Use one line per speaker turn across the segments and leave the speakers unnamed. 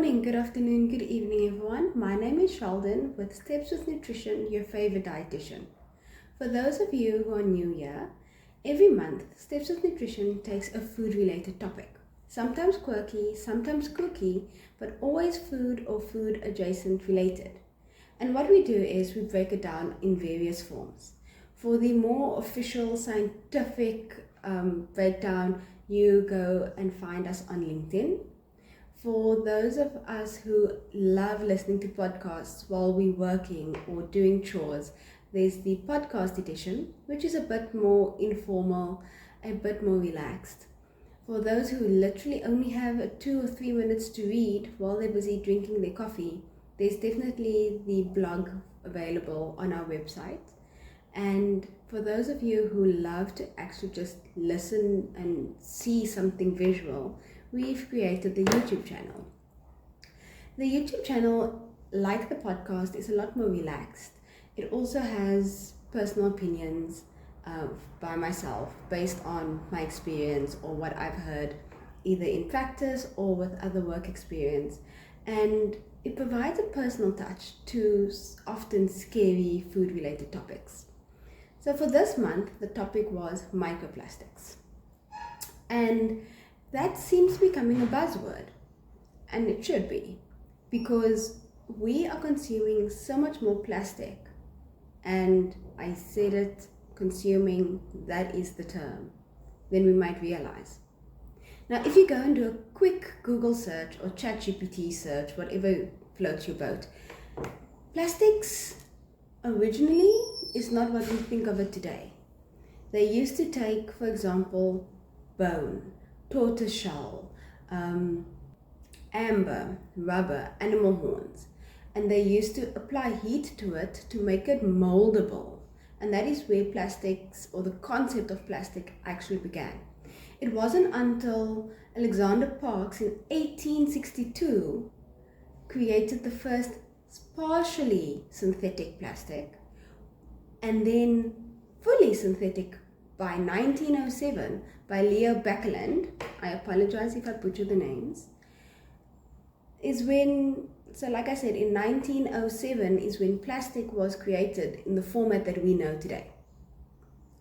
morning, good afternoon, good evening, everyone. My name is Shelldon with Steps with Nutrition, your favorite dietitian. For those of you who are new here, every month Steps with Nutrition takes a food-related topic. Sometimes quirky, sometimes kooky, but always food or food adjacent related. And what we do is we break it down in various forms. For the more official scientific breakdown, you go and find us on LinkedIn. For those of us who love listening to podcasts while we're working or doing chores, there's the podcast edition, which is a bit more informal, a bit more relaxed. For those who literally only have 2 or 3 minutes to read while they're busy drinking their coffee, there's definitely the blog available on our website. And for those of you who love to actually just listen and see something visual, we've created the YouTube channel. The YouTube channel, like the podcast, is a lot more relaxed. It also has personal opinions by myself based on my experience or what I've heard either in practice or with other work experience. And it provides a personal touch to often scary food-related topics. So for this month, the topic was microplastics. And that seems to be becoming a buzzword, and it should be, because we are consuming so much more plastic, and I said it, consuming, that is the term, than we might realize. Now, if you go and do a quick Google search or ChatGPT search, whatever floats your boat, plastics originally is not what we think of it today. They used to take, for example, bone, tortoiseshell, amber, rubber, animal horns, and they used to apply heat to it to make it moldable, and that is where plastics, or the concept of plastic, actually began. It wasn't until Alexander Parks in 1862 created the first partially synthetic plastic, and then fully synthetic by 1907 by Leo Baekeland, I apologize if I butcher the names, is when, so like I said, in 1907 is when plastic was created in the format that we know today.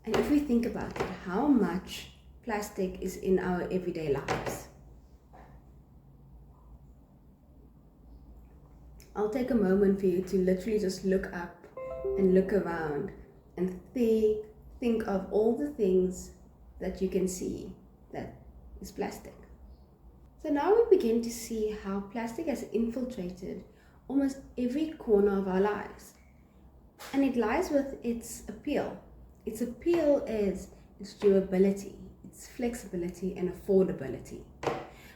And if we think about it, how much plastic is in our everyday lives? I'll take a moment for you to literally just look up and look around and think of all the things that you can see that is plastic. So now we begin to see how plastic has infiltrated almost every corner of our lives. And it lies with its appeal. Its appeal is its durability, its flexibility and affordability.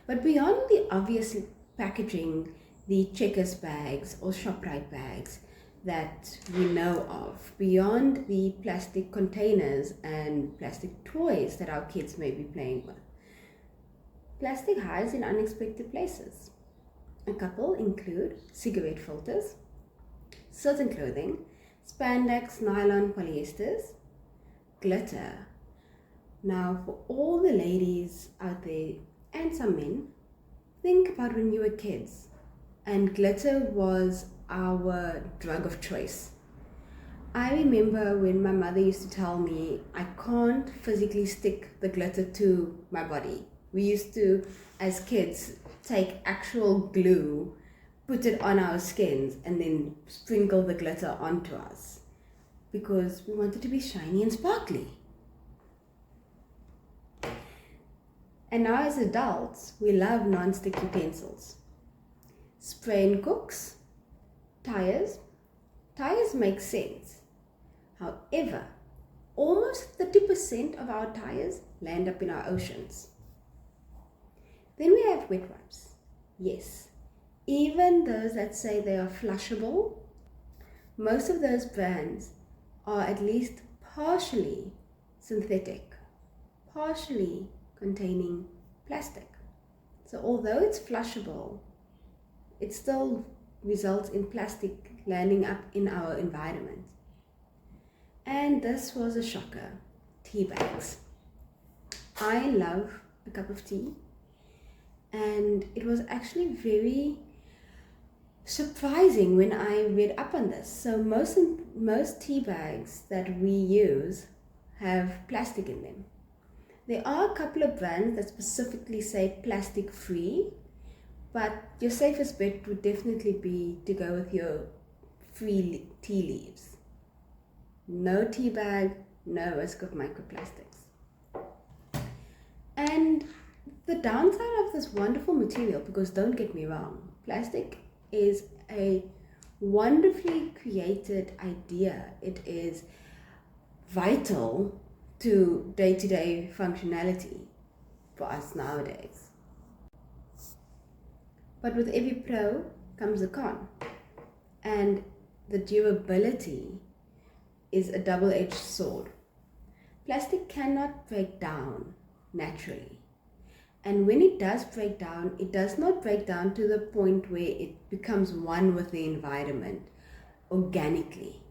But beyond the obvious packaging, the Checkers bags or ShopRite bags that we know of, beyond the plastic containers and plastic toys that our kids may be playing with, plastic hides in unexpected places. A couple include cigarette filters, certain clothing, spandex, nylon, polyesters, glitter. Now, for all the ladies out there and some men, think about when you were kids and glitter was our drug of choice. I remember when my mother used to tell me I can't physically stick the glitter to my body. We used to, as kids, take actual glue, put it on our skins, and then sprinkle the glitter onto us because we wanted to be shiny and sparkly. And now as adults, we love non-stick utensils. Spray and cooks, tires make sense. However, almost 30% of our tires land up in our oceans. Then we have wet wipes. Yes, even those that say they are flushable, most of those brands are at least partially synthetic, partially containing plastic. So although it's flushable, it still results in plastic landing up in our environment. And this was a shocker, tea bags. I love a cup of tea, and it was actually very surprising when I read up on this. So most tea bags that we use have plastic in them. There are a couple of brands that specifically say plastic free, but your safest bet would definitely be to go with your free tea leaves. No tea bag, no risk of microplastics. And the downside of this wonderful material, because don't get me wrong, plastic is a wonderfully created idea. It is vital to day-to-day functionality for us nowadays. But with every pro comes a con, and the durability is a double-edged sword. Plastic cannot break down naturally, and when it does break down, it does not break down to the point where it becomes one with the environment organically.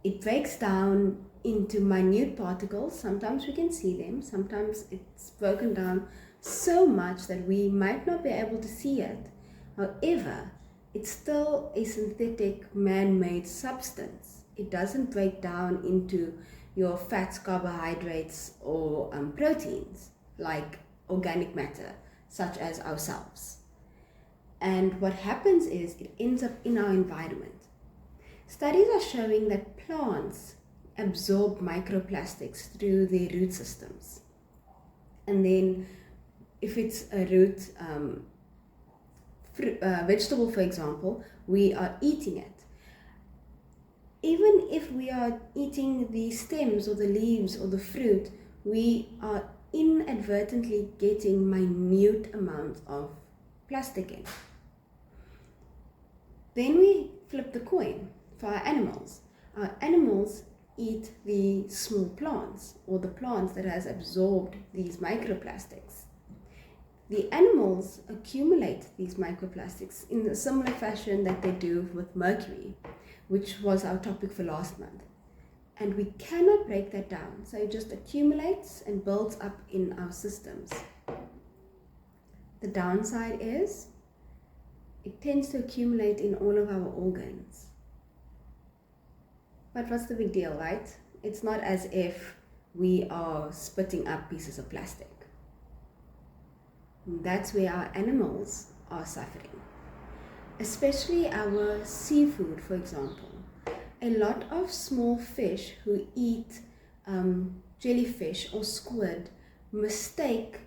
It breaks down into minute particles. Sometimes we can see them, sometimes it's broken down so much that we might not be able to see it. However, it's still a synthetic man-made substance. It doesn't break down into your fats, carbohydrates, or proteins like organic matter, such as ourselves. And what happens is it ends up in our environment. Studies are showing that plants absorb microplastics through their root systems. And then if it's a root vegetable, for example, we are eating it. Even if we are eating the stems or the leaves or the fruit, we are inadvertently getting minute amounts of plastic in. Then we flip the coin for our animals. Our animals eat the small plants or the plants that has absorbed these microplastics. The animals accumulate these microplastics in a similar fashion that they do with mercury, which was our topic for last month. And we cannot break that down, so it just accumulates and builds up in our systems. The downside is it tends to accumulate in all of our organs. But what's the big deal, right? It's not as if we are spitting up pieces of plastic. That's where our animals are suffering, especially our seafood, for example. A lot of small fish who eat jellyfish or squid mistake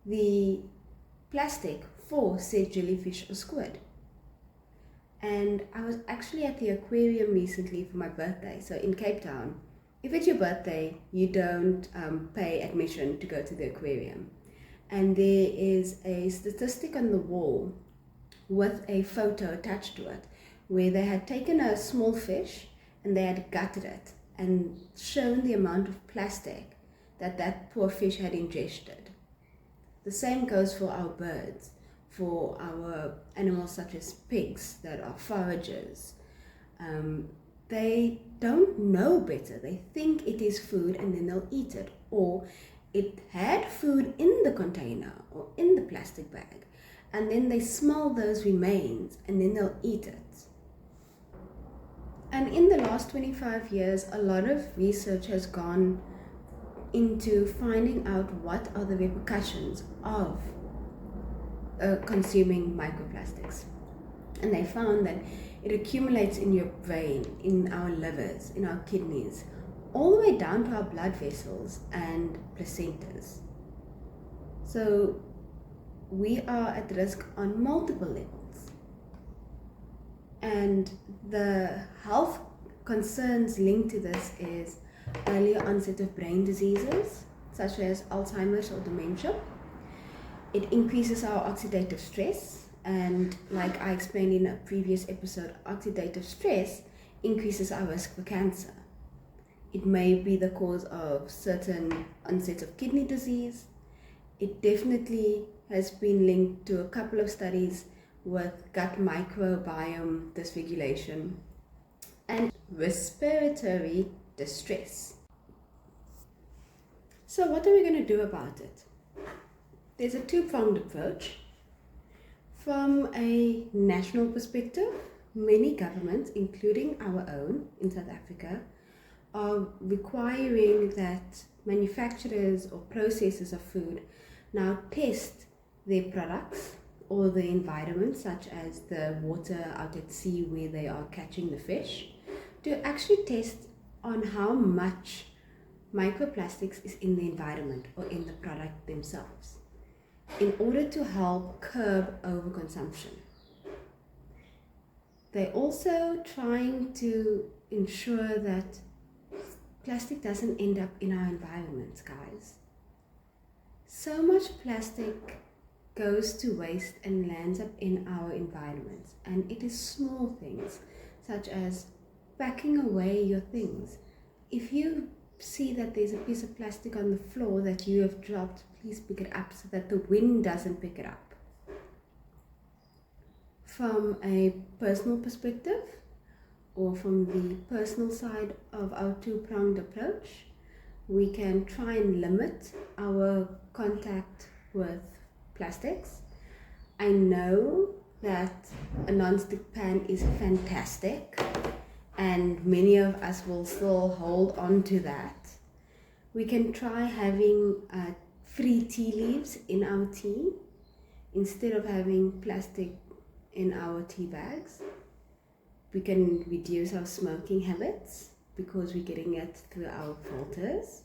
the plastic for said jellyfish or squid. And I was actually at the aquarium recently for my birthday. So in Cape Town, if it's your birthday, you don't pay admission to go to the aquarium. And there is a statistic on the wall with a photo attached to it, where they had taken a small fish and they had gutted it and shown the amount of plastic that that poor fish had ingested. The same goes for our birds, for our animals such as pigs that are foragers. They don't know better. They think it is food and then they'll eat it. Or it had food in the container or in the plastic bag, and then they smell those remains and then they'll eat it. And in the last 25 years, a lot of research has gone into finding out what are the repercussions of consuming microplastics. And they found that it accumulates in your brain, in our livers, in our kidneys, all the way down to our blood vessels and placentas. So we are at risk on multiple levels. And the health concerns linked to this is earlier onset of brain diseases, such as Alzheimer's or dementia. It increases our oxidative stress, and like I explained in a previous episode, oxidative stress increases our risk for cancer. It may be the cause of certain onsets of kidney disease. It definitely has been linked to a couple of studies with gut microbiome dysregulation and respiratory distress. So what are we going to do about it? There's a two-pronged approach. From a national perspective, many governments, including our own in South Africa, are requiring that manufacturers or processors of food now test their products or the environment, such as the water out at sea where they are catching the fish, to actually test on how much microplastics is in the environment or in the product themselves, in order to help curb overconsumption. They're also trying to ensure that plastic doesn't end up in our environments, guys. So much plastic goes to waste and lands up in our environments, and it is small things such as packing away your things. If you see that there's a piece of plastic on the floor that you have dropped, please pick it up so that the wind doesn't pick it up. From a personal perspective, or from the personal side of our two-pronged approach, we can try and limit our contact with plastics. I know that a non-stick pan is fantastic, and many of us will still hold on to that. We can try having free tea leaves in our tea instead of having plastic in our tea bags. We can reduce our smoking habits because we're getting it through our filters.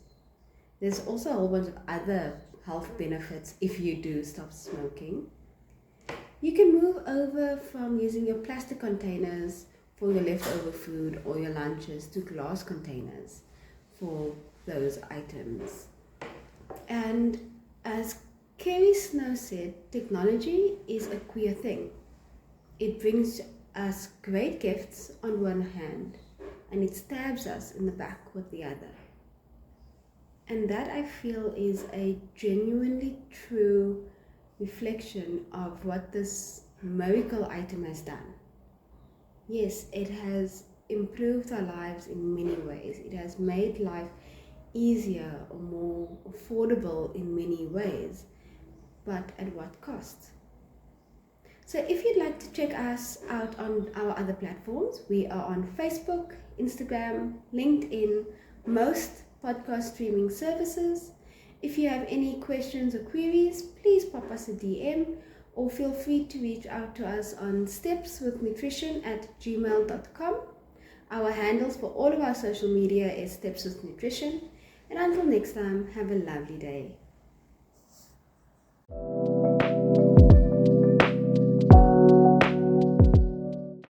There's also a whole bunch of other health benefits if you do stop smoking. You can move over from using your plastic containers for your leftover food or your lunches to glass containers for those items. And as Kerry Snow said, technology is a queer thing. It brings us great gifts on one hand, and it stabs us in the back with the other. And that, I feel, is a genuinely true reflection of what this miracle item has done. Yes, it has improved our lives in many ways. It has made life easier or more affordable in many ways, but at what cost? So if you'd like to check us out on our other platforms, we are on Facebook, Instagram, LinkedIn, most podcast streaming services. If you have any questions or queries, please pop us a DM or feel free to reach out to us on stepswithnutrition@gmail.com. Our handles for all of our social media is Steps with Nutrition. And until next time, have a lovely day.